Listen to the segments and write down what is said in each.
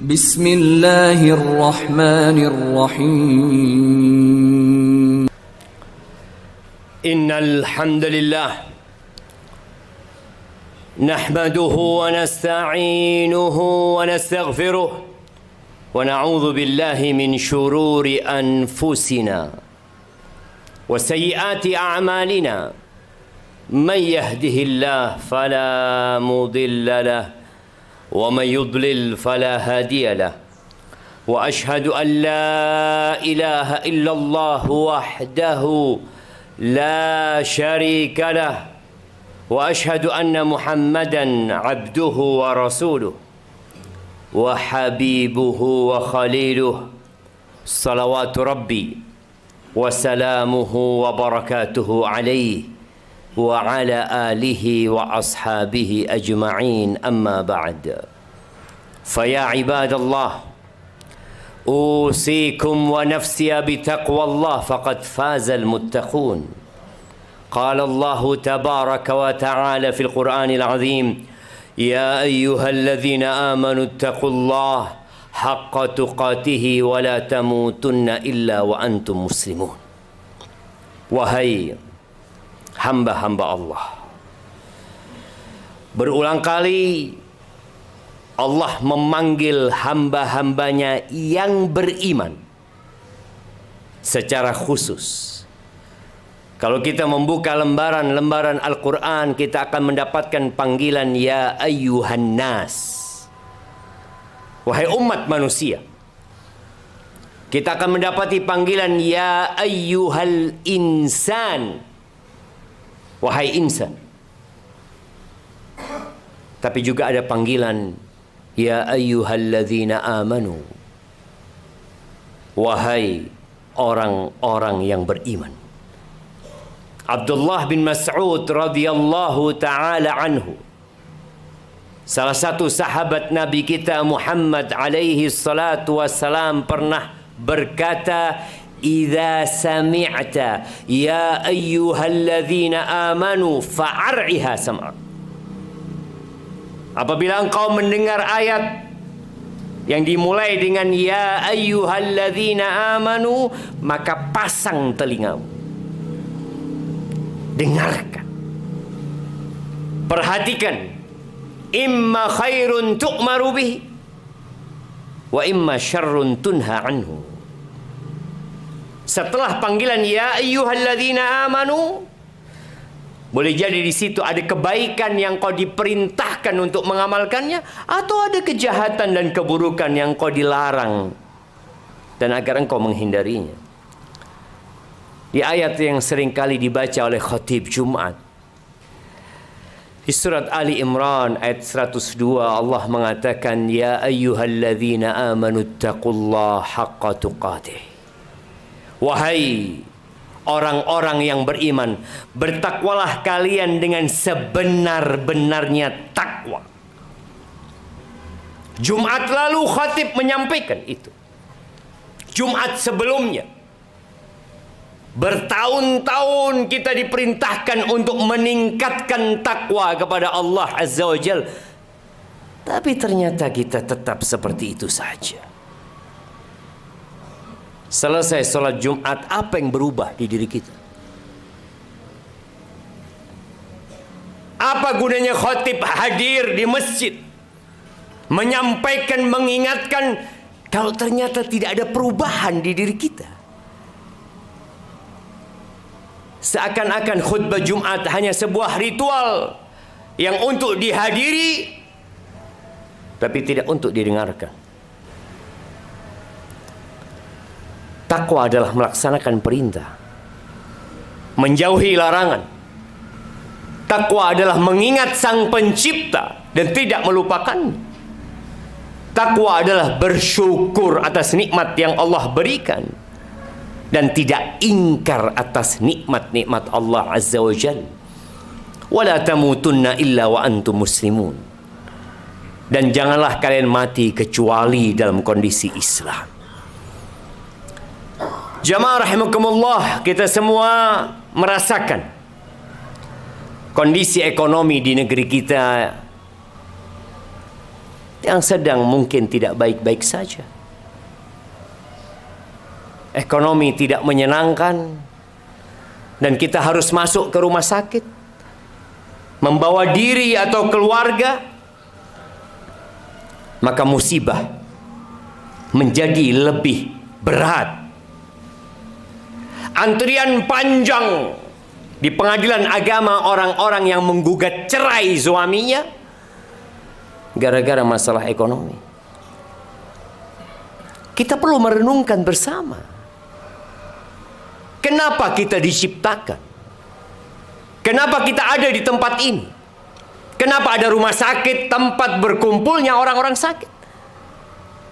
Bismillahirrahmanirrahim. Innal hamdalillah nahmaduhu wa nasta'inuhu wa nastaghfiruh wa na'udzu billahi min shururi anfusina wa sayyiati a'malina. Man yahdihillahu fala mudilla lahu ومن يضلل فلا هادي له وأشهد أن لا إله إلا الله وحده لا شريك له وأشهد أن محمدا عبده ورسوله وحبيبه وخليله صلوات ربي وسلامه وبركاته عليه وعلى آله وأصحابه أجمعين أما بعد فيا عباد الله أوصيكم ونفسي بتقوى الله فقد فاز المتقون قال الله تبارك وتعالى في القرآن العظيم يا أيها الذين آمنوا اتقوا الله حق تقاته ولا تموتن إلا وأنتم مسلمون. Wahai hamba-hamba Allah, berulang kali Allah memanggil hamba-hambanya yang beriman secara khusus. Kalau kita membuka lembaran-lembaran Al-Quran, kita akan mendapatkan panggilan ya ayyuhan nas, wahai umat manusia. Kita akan mendapati panggilan ya ayyuhal insan, wahai insan. Tapi juga ada panggilan ya ayyuhalladzina amanu, wahai orang-orang yang beriman. Abdullah bin Mas'ud radhiyallahu taala anhu, salah satu sahabat Nabi kita Muhammad alaihi salatu wassalam, pernah berkata, "Idza sami'ta ya ayyuhalladzina amanu fa'ar'iha sam'ak." Apabila engkau mendengar ayat yang dimulai dengan ya ayyuhalladzina amanu, maka pasang telingamu, dengarkan, perhatikan. Imma khairun tu'maru bihi wa imma syarrun tunha anhu. Setelah panggilan ya ayyuhalladzina amanu, boleh jadi di situ ada kebaikan yang kau diperintahkan untuk mengamalkannya, atau ada kejahatan dan keburukan yang kau dilarang dan agar engkau menghindarinya. Di ayat yang sering kali dibaca oleh khatib Jumat, di surat Ali Imran ayat 102, Allah mengatakan ya ayyuhalladzina amanu taqullaha haqqa tuqatih. Wahai orang-orang yang beriman, bertakwalah kalian dengan sebenar-benarnya takwa. Jumat lalu khatib menyampaikan itu. Jumat sebelumnya, bertahun-tahun kita diperintahkan untuk meningkatkan takwa kepada Allah Azza wa Jal, tapi ternyata kita tetap seperti itu saja. Selesai sholat Jumat, apa yang berubah di diri kita? Apa gunanya khatib hadir di masjid, menyampaikan, mengingatkan, kalau ternyata tidak ada perubahan di diri kita? Seakan-akan khutbah Jumat hanya sebuah ritual yang untuk dihadiri, tapi tidak untuk didengarkan. Takwa adalah melaksanakan perintah, menjauhi larangan. Takwa adalah mengingat Sang Pencipta dan tidak melupakannya. Takwa adalah bersyukur atas nikmat yang Allah berikan dan tidak ingkar atas nikmat-nikmat Allah Azza wa Jalla. Wala tamutunna illa wa antum muslimun. Dan janganlah kalian mati kecuali dalam kondisi Islam. Jamaah rahimakumullah, kita semua merasakan kondisi ekonomi di negeri kita yang sedang mungkin tidak baik-baik saja. Ekonomi tidak menyenangkan, dan kita harus masuk ke rumah sakit, membawa diri atau keluarga, maka musibah menjadi lebih berat. Antrian panjang di pengadilan agama orang-orang yang menggugat cerai suaminya gara-gara masalah ekonomi. Kita perlu merenungkan bersama. Kenapa kita diciptakan? Kenapa kita ada di tempat ini? Kenapa ada rumah sakit, tempat berkumpulnya orang-orang sakit?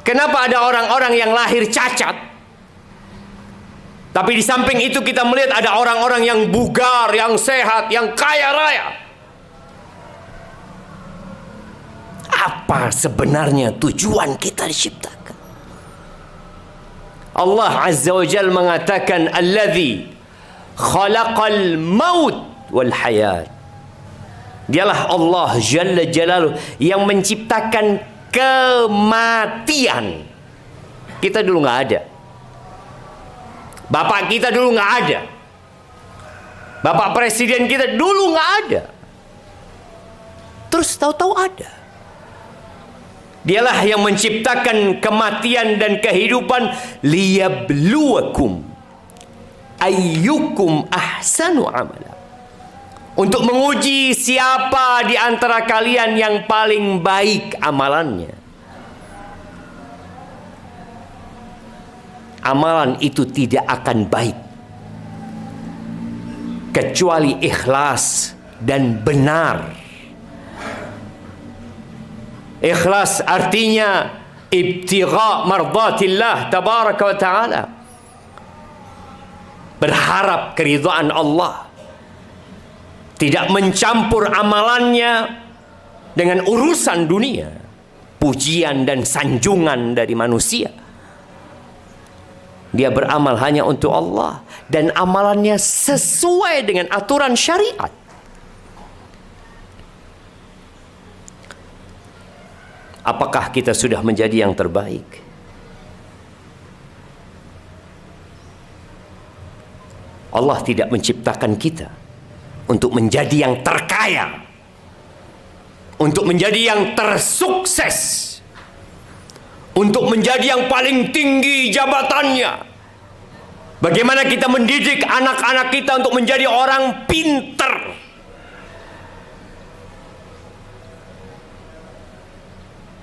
Kenapa ada orang-orang yang lahir cacat? Tapi di samping itu kita melihat ada orang-orang yang bugar, yang sehat, yang kaya raya. Apa sebenarnya tujuan kita diciptakan? Allah Azza wa Jalla mengatakan, Alladzi khalaqal maut wal hayat. Dialah Allah Jalla Jalaluh yang menciptakan kematian. Kita dulu nggak ada. Bapak kita dulu nggak ada. Bapak presiden kita dulu nggak ada. Terus tahu-tahu ada. Dialah yang menciptakan kematian dan kehidupan, liyabluwakum ayyukum ahsanu amala. Untuk menguji siapa di antara kalian yang paling baik amalannya. Amalan itu tidak akan baik kecuali ikhlas dan benar. Ikhlas artinya ibtigha mardatillah tabaraka wa ta'ala, berharap keridhaan Allah, tidak mencampur amalannya dengan urusan dunia, pujian dan sanjungan dari manusia. Dia beramal hanya untuk Allah dan amalannya sesuai dengan aturan syariat. Apakah kita sudah menjadi yang terbaik? Allah tidak menciptakan kita untuk menjadi yang terkaya, untuk menjadi yang tersukses, untuk menjadi yang paling tinggi jabatannya. Bagaimana kita mendidik anak-anak kita untuk menjadi orang pintar?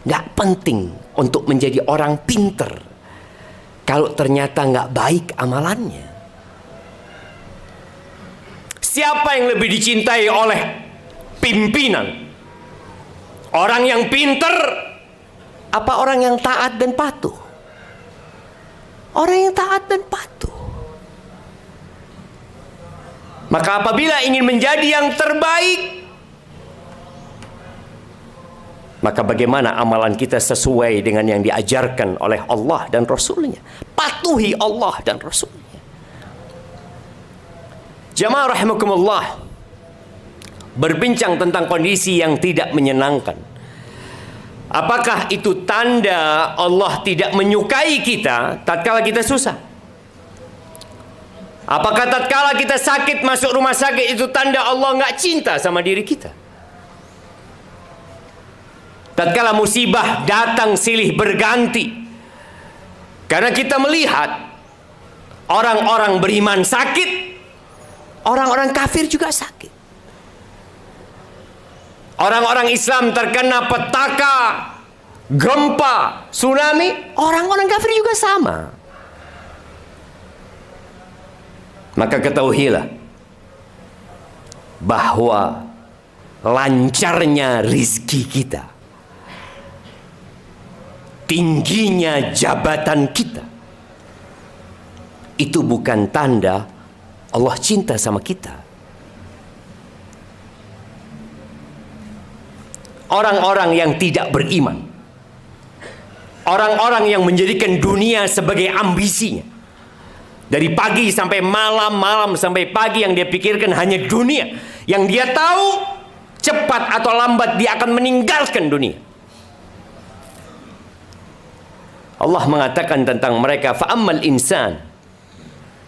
Gak penting untuk menjadi orang pintar kalau ternyata gak baik amalannya. Siapa yang lebih dicintai oleh pimpinan? Orang yang pintar apa orang yang taat dan patuh? Orang yang taat dan patuh. Maka apabila ingin menjadi yang terbaik, maka bagaimana amalan kita sesuai dengan yang diajarkan oleh Allah dan Rasulnya? Patuhi Allah dan Rasulnya. Jamaah rahimakumullah, berbincang tentang kondisi yang tidak menyenangkan. Apakah itu tanda Allah tidak menyukai kita tatkala kita susah? Apakah tatkala kita sakit masuk rumah sakit itu tanda Allah nggak cinta sama diri kita? Tatkala musibah datang silih berganti, karena kita melihat orang-orang beriman sakit, orang-orang kafir juga sakit. Orang-orang Islam terkena petaka, gempa, tsunami, orang-orang kafir juga sama. Maka ketahuilah bahwa lancarnya rizki kita, tingginya jabatan kita, itu bukan tanda Allah cinta sama kita. Orang-orang yang tidak beriman, orang-orang yang menjadikan dunia sebagai ambisinya, dari pagi sampai malam, malam sampai pagi yang dia pikirkan hanya dunia, yang dia tahu cepat atau lambat dia akan meninggalkan dunia. Allah mengatakan tentang mereka, fa ammal insan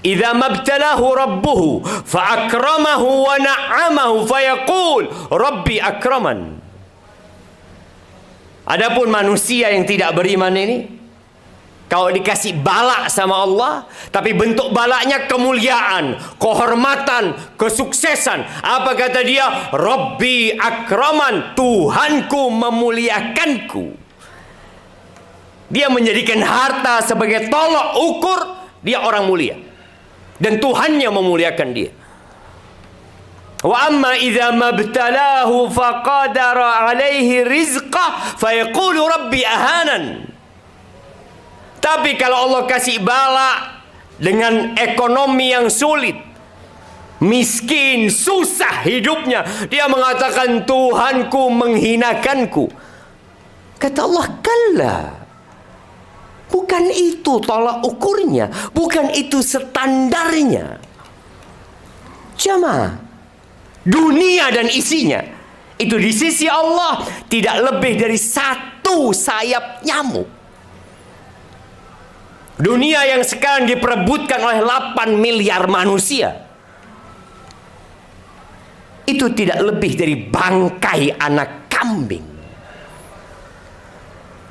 idza mabtalahu rabbuhu fa akramahu wa na'amahu fayaqul rabbi akraman. Adapun manusia yang tidak beriman ini, kalau dikasih balak sama Allah, tapi bentuk balaknya kemuliaan, kehormatan, kesuksesan. Apa kata dia? Rabbi akraman, Tuhanku memuliakanku. Dia menjadikan harta sebagai tolok ukur dia orang mulia. Dan Tuhannya memuliakan dia. Wa amma idza mabtalahu faqadara alaihi rizqah fayaqulu rabbi ahanan. Tapi kalau Allah kasih bala dengan ekonomi yang sulit, miskin, susah hidupnya, dia mengatakan Tuhanku menghinakanku. Kata Allah, kalla. Bukan itu tolak ukurnya, bukan itu standarnya. Jamaah, dunia dan isinya itu di sisi Allah tidak lebih dari satu sayap nyamuk. Dunia yang sekarang diperebutkan oleh 8 miliar manusia itu tidak lebih dari bangkai anak kambing.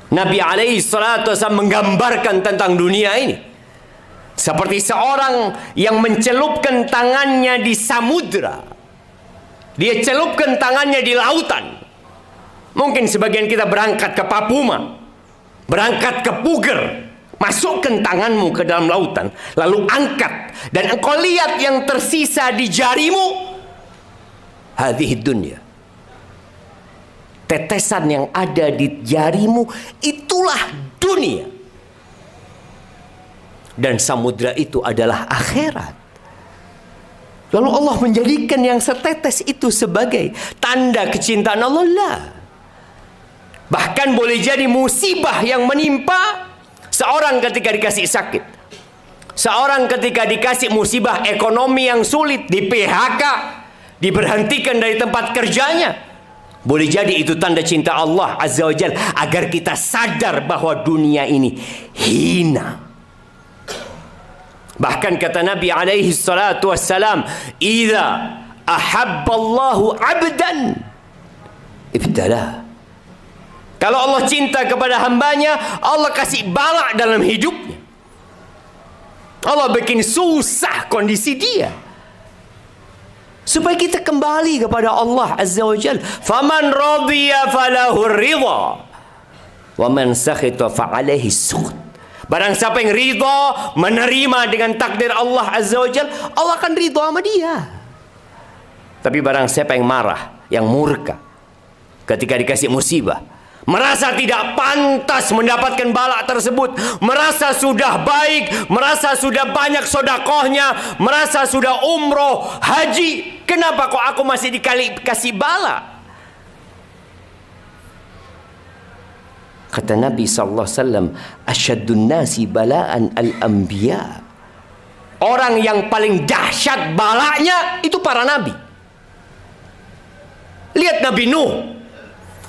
Nabi alaihi salatu wasallam menggambarkan tentang dunia ini seperti seorang yang mencelupkan tangannya di samudra. Dia celupkan tangannya di lautan. Mungkin sebagian kita berangkat ke Papuma, berangkat ke Puger, masukkan tanganmu ke dalam lautan, lalu angkat, dan engkau lihat yang tersisa di jarimu. Hadhihi dunya. Tetesan yang ada di jarimu, itulah dunia. Dan samudra itu adalah akhirat. Lalu Allah menjadikan yang setetes itu sebagai tanda kecintaan Allah. Bahkan boleh jadi musibah yang menimpa seorang ketika dikasih sakit, seorang ketika dikasih musibah ekonomi yang sulit, di PHK, diberhentikan dari tempat kerjanya. Boleh jadi itu tanda cinta Allah Azza wa Jalla agar kita sadar bahwa dunia ini hina. Bahkan kata Nabi alaihi salatu wassalam, "Idza ahabballahu 'abdan ibtalah." Kalau Allah cinta kepada hambanya, Allah kasih balak dalam hidupnya. Allah bikin susah kondisi dia, supaya kita kembali kepada Allah Azza wa Jalla. Faman radiya falahu ridha wa man sakhita fa alaihi sukhط. Barang siapa yang ridha, menerima dengan takdir Allah Azza wa Jalla, Allah akan ridha sama dia. Tapi barang siapa yang marah, yang murka ketika dikasih musibah, merasa tidak pantas mendapatkan balak tersebut, merasa sudah baik, merasa sudah banyak sodakohnya, merasa sudah umroh, haji, kenapa kok aku masih dikasih balak? Kata Nabi SAW, asyadun nasi bala'an al-anbiya. Orang yang paling dahsyat balaknya itu para nabi. Lihat Nabi Nuh,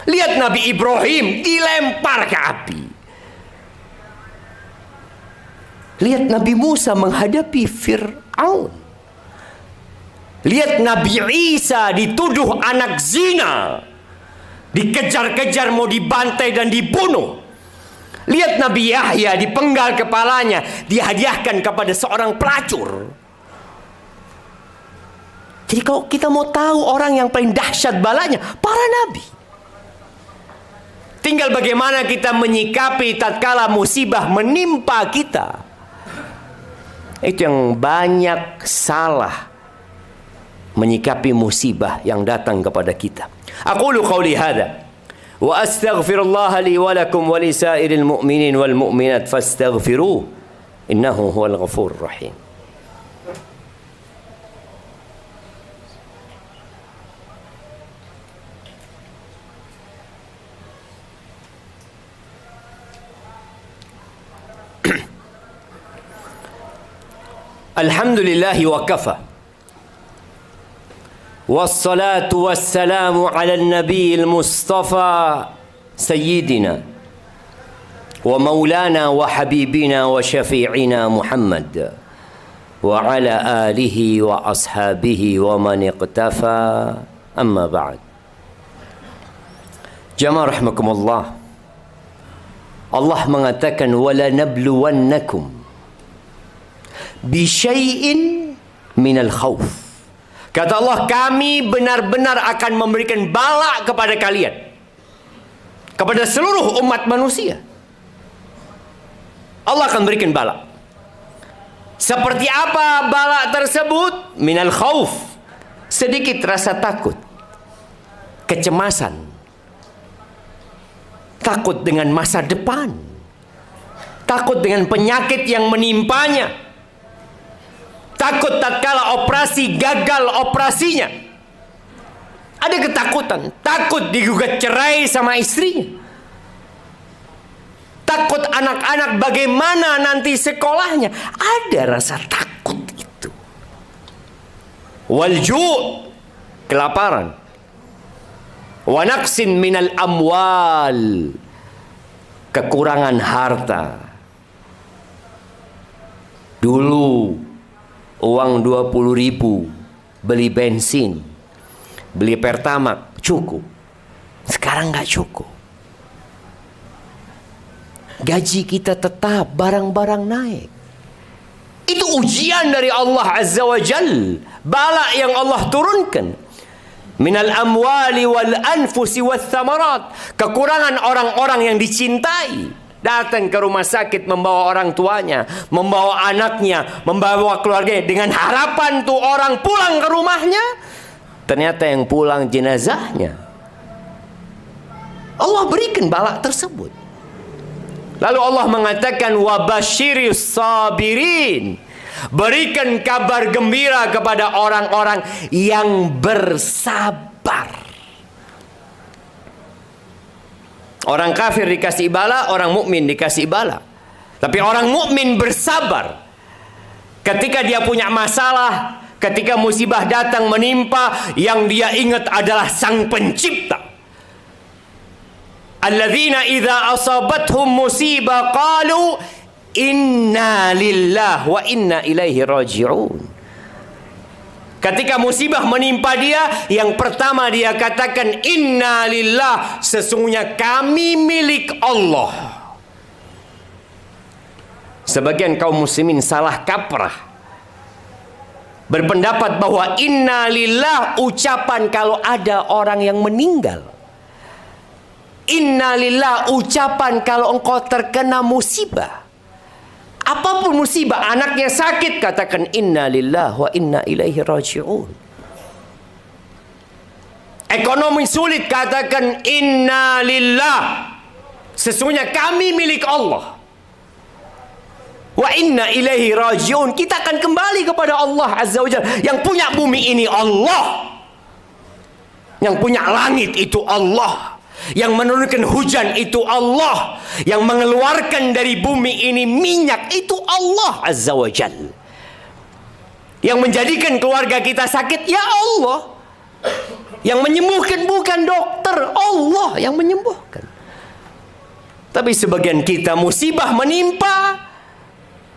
lihat Nabi Ibrahim dilempar ke api. Lihat Nabi Musa menghadapi Fir'aun. Lihat Nabi Isa dituduh anak zina, dikejar-kejar mau dibantai dan dibunuh. Lihat Nabi Yahya dipenggal kepalanya, dihadiahkan kepada seorang pelacur. Jadi kalau kita mau tahu orang yang paling dahsyat balanya, para nabi. Tinggal bagaimana kita menyikapi tatkala musibah menimpa kita. Itu yang banyak salah menyikapi musibah yang datang kepada kita. Aqulu qawli hadha wa astaghfirullah li wa lakum wa li sairil mu'minin wal mu'minat fastaghfiruh innahu huwal ghafurur rahim. Alhamdulillahi wa kafa. Wassalatu wassalamu ala nabi al-mustafa sayyidina wa maulana wa habibina wa syafi'ina Muhammad wa ala alihi wa ashabihi wa man iqtafa, amma ba'd. Jamaah rahimakumullah, Allah mengatakan wala nabluwannakum bi syai'in minal khauf. Kata Allah, kami benar-benar akan memberikan bala kepada kalian, kepada seluruh umat manusia. Allah akan berikan bala. Seperti apa bala tersebut? Minal khauf, sedikit rasa takut, kecemasan, takut dengan masa depan, takut dengan penyakit yang menimpanya, takut tatkala operasi gagal operasinya. Ada ketakutan, takut digugat cerai sama istrinya, takut anak-anak bagaimana nanti sekolahnya. Ada rasa takut itu. Walju', kelaparan. Wa naqsin minal amwal, kekurangan harta. Dulu uang 20.000 beli bensin, beli Pertamax cukup. Sekarang nggak cukup. Gaji kita tetap, barang-barang naik. Itu ujian dari Allah Azza wa Jal, bala yang Allah turunkan. Minal amwali wal anfusi wal thamarat, kekurangan orang-orang yang dicintai. Datang ke rumah sakit membawa orang tuanya, membawa anaknya, membawa keluarganya, dengan harapan tuh orang pulang ke rumahnya, ternyata yang pulang jenazahnya. Allah berikan bala tersebut. Lalu Allah mengatakan wabasyiris sabirin, berikan kabar gembira kepada orang-orang yang bersabar. Orang kafir dikasih bala, orang mukmin dikasih bala. Tapi orang mukmin bersabar. Ketika dia punya masalah, ketika musibah datang menimpa, yang dia ingat adalah Sang Pencipta. Alladzina idza asabathum musibah qalu inna lillahi wa inna ilaihi raji'un. Ketika musibah menimpa dia, yang pertama dia katakan inna lillahi, sesungguhnya kami milik Allah. Sebagian kaum muslimin salah kaprah, berpendapat bahwa inna lillahi ucapan kalau ada orang yang meninggal. Innalillah ucapan kalau engkau terkena musibah. Apapun musibah, anaknya sakit, katakan innalillah wa inna ilaihi raji'un. Ekonomi sulit, katakan innalillah, sesungguhnya kami milik Allah. Wa inna ilaihi raji'un, kita akan kembali kepada Allah Azza wa Jalla. Yang punya bumi ini Allah, yang punya langit itu Allah, yang menurunkan hujan itu Allah, yang mengeluarkan dari bumi ini minyak itu Allah Azza wa Jal, yang menjadikan keluarga kita sakit ya Allah, yang menyembuhkan bukan dokter, Allah yang menyembuhkan. Tapi sebagian kita musibah menimpa,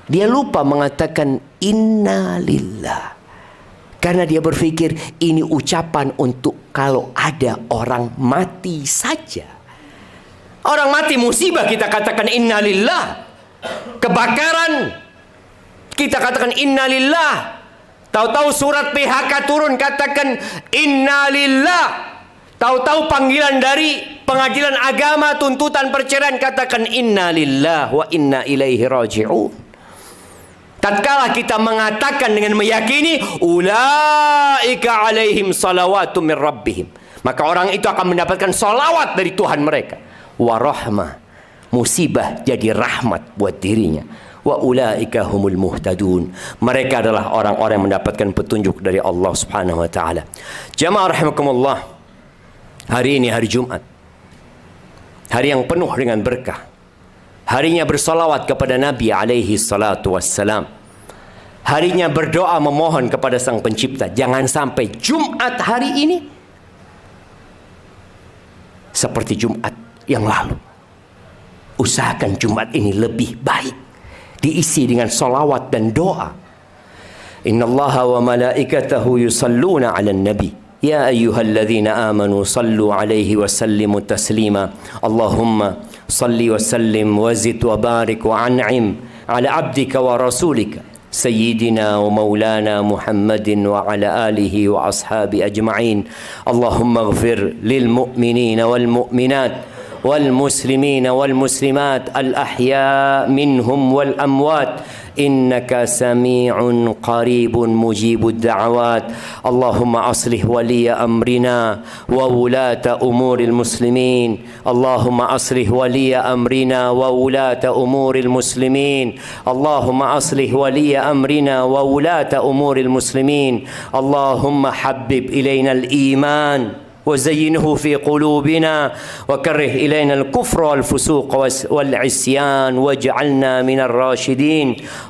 dia lupa mengatakan inna lillah, karena dia berpikir ini ucapan untuk kalau ada orang mati saja. Orang mati musibah kita katakan innalillah. Kebakaran kita katakan innalillah. Tahu-tahu surat PHK turun katakan innalillah. Tahu-tahu panggilan dari pengadilan agama tuntutan perceraian katakan innalillah wa inna ilaihi raji'un. Tatkala kita mengatakan dengan meyakini ulaika alaihim salawatu min rabbihim, maka orang itu akan mendapatkan salawat dari Tuhan mereka. Wa rahmah, musibah jadi rahmat buat dirinya. Wa ulaika humul muhtadun, mereka adalah orang-orang yang mendapatkan petunjuk dari Allah Subhanahu wa taala. Jamaah rahimakumullah, hari ini hari Jumat, hari yang penuh dengan berkah. Harinya bersalawat kepada Nabi alaihi salatu wassalam. Harinya berdoa memohon kepada Sang Pencipta. Jangan sampai Jumat hari ini seperti Jumat yang lalu. usahakan Jumat ini lebih baik, diisi dengan salawat dan doa. Innallaha wa malaikatahu yusalluna 'alan nabi ya ayyuhalladzina amanu sallu 'alaihi wa sallimu taslima. Allahumma salli wa sallim wa zid wa barik wa an'im 'ala 'abdika wa rasulika سيدنا ومولانا محمد وعلى آله وأصحابه أجمعين. اللهم اغفر للمؤمنين والمؤمنات والمسلمين والمسلمات الأحياء منهم والأموات إنك سميع قريب مجيب الدعوات. اللهم أصلح ولي أمرنا وولاة أمور المسلمين. اللهم أصلح ولي أمرنا وولاة أمور المسلمين. اللهم أصلح ولي أمرنا وولاة أمور المسلمين. اللهم حبب إلينا الإيمان وزينه في قلوبنا وكره إلينا الكفر والفسوق والعصيان واجعلنا من الراشدين.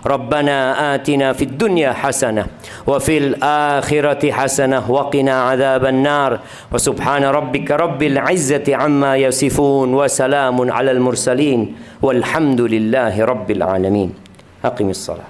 ربنا آتنا في الدنيا حسنة وفي الآخرة حسنة وقنا عذاب النار. وسبحان ربك رب العزة عما يصفون وسلام على المرسلين والحمد لله رب العالمين. أقم الصلاة.